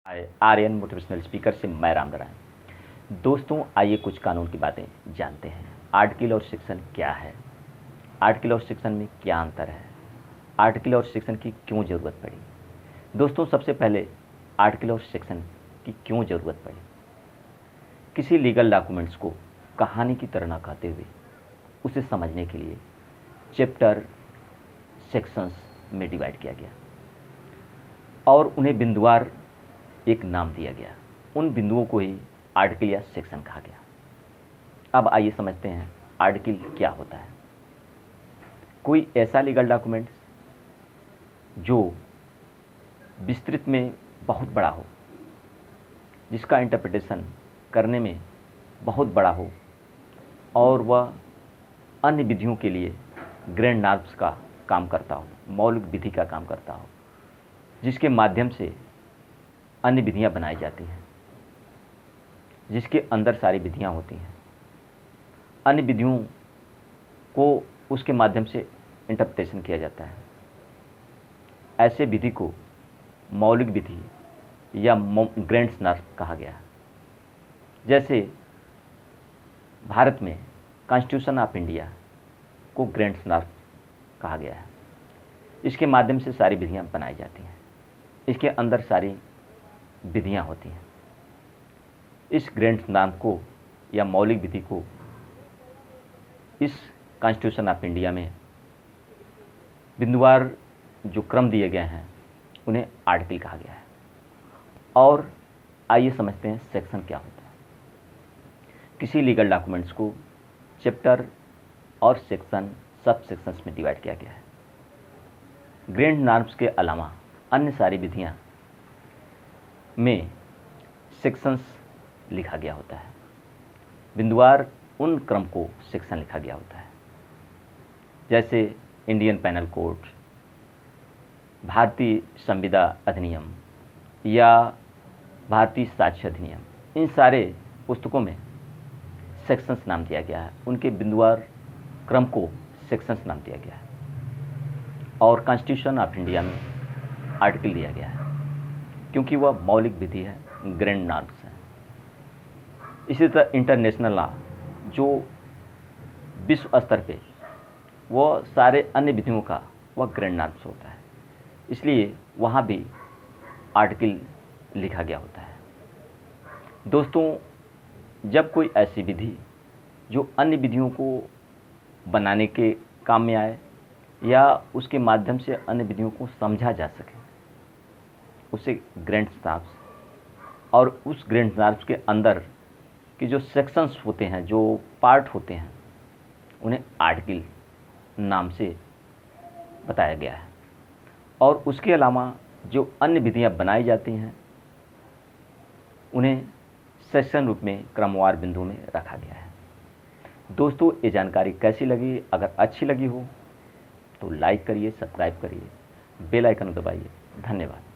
Aryan motivational speaker से मैं राम नारायण। दोस्तों, आइए कुछ कानून की बातें जानते हैं। आर्टिकल और सेक्शन क्या है, आर्टिकल और सेक्शन में क्या अंतर है, आर्टिकल और सेक्शन की क्यों ज़रूरत पड़ी। दोस्तों, सबसे पहले आर्टिकल और सेक्शन की क्यों ज़रूरत पड़ी। किसी लीगल डॉक्यूमेंट्स को कहानी की तरह न कहते हुए उसे समझने के लिए चैप्टर सेक्शंस में डिवाइड किया गया और उन्हें बिंदुवार एक नाम दिया गया। उन बिंदुओं को ही आर्टिकल या सेक्शन कहा गया। अब आइए समझते हैं आर्टिकल क्या होता है। कोई ऐसा लीगल डॉक्यूमेंट जो विस्तृत में बहुत बड़ा हो, जिसका इंटरप्रिटेशन करने में बहुत बड़ा हो और वह अन्य विधियों के लिए ग्रैंड नॉर्म्स का काम करता हो, मौलिक विधि का काम करता हो, जिसके माध्यम से अन्य विधियां बनाई जाती हैं, जिसके अंदर सारी विधियां होती हैं। अन्य विधियों को उसके माध्यम से इंटरप्रिटेशन किया जाता है। ऐसे विधि को मौलिक विधि या ग्रैंड नॉर्म्स कहा गया है। जैसे भारत में कॉन्स्टिट्यूशन ऑफ इंडिया को ग्रैंड नॉर्म्स कहा गया है। इसके माध्यम से सारी विधियां बनाई जाती हैं, इसके अंदर सारी विधियां होती हैं। इस ग्रैंड नॉर्म को या मौलिक विधि को इस कॉन्स्टिट्यूशन ऑफ इंडिया में बिंदुवार जो क्रम दिए गए हैं उन्हें आर्टिकल कहा गया है। और आइए समझते हैं सेक्शन क्या होता है। किसी लीगल डॉक्यूमेंट्स को चैप्टर और सेक्शन, सब सेक्शंस में डिवाइड किया गया है। ग्रैंड नॉर्म्स के अलावा अन्य सारी विधियां में सेक्शंस लिखा गया होता है। बिंदुवार उन क्रम को सेक्शन लिखा गया होता है। जैसे इंडियन पैनल कोड, भारतीय संविदा अधिनियम या भारतीय साक्ष्य अधिनियम, इन सारे पुस्तकों में सेक्शंस नाम दिया गया है। उनके बिंदुवार क्रम को सेक्शंस नाम दिया गया है। और कॉन्स्टिट्यूशन ऑफ इंडिया में आर्टिकल दिया गया है क्योंकि वह मौलिक विधि है, ग्रैंड नॉर्म्स है। इसी तरह इंटरनेशनल लॉ जो विश्व स्तर पे वह सारे अन्य विधियों का वह ग्रैंड नॉर्म्स होता है, इसलिए वहाँ भी आर्टिकल लिखा गया होता है। दोस्तों, जब कोई ऐसी विधि जो अन्य विधियों को बनाने के काम में आए या उसके माध्यम से अन्य विधियों को समझा जा सके, उसे ग्रैंड नॉर्म्स, और उस ग्रैंड नॉर्म्स के अंदर की जो सेक्शंस होते हैं, जो पार्ट होते हैं, उन्हें आर्टिकल नाम से बताया गया है। और उसके अलावा जो अन्य विधियां बनाई जाती हैं उन्हें सेक्शन रूप में क्रमवार बिंदु में रखा गया है। दोस्तों, ये जानकारी कैसी लगी? अगर अच्छी लगी हो तो लाइक करिए, सब्सक्राइब करिए, बेल आइकन दबाइए। धन्यवाद।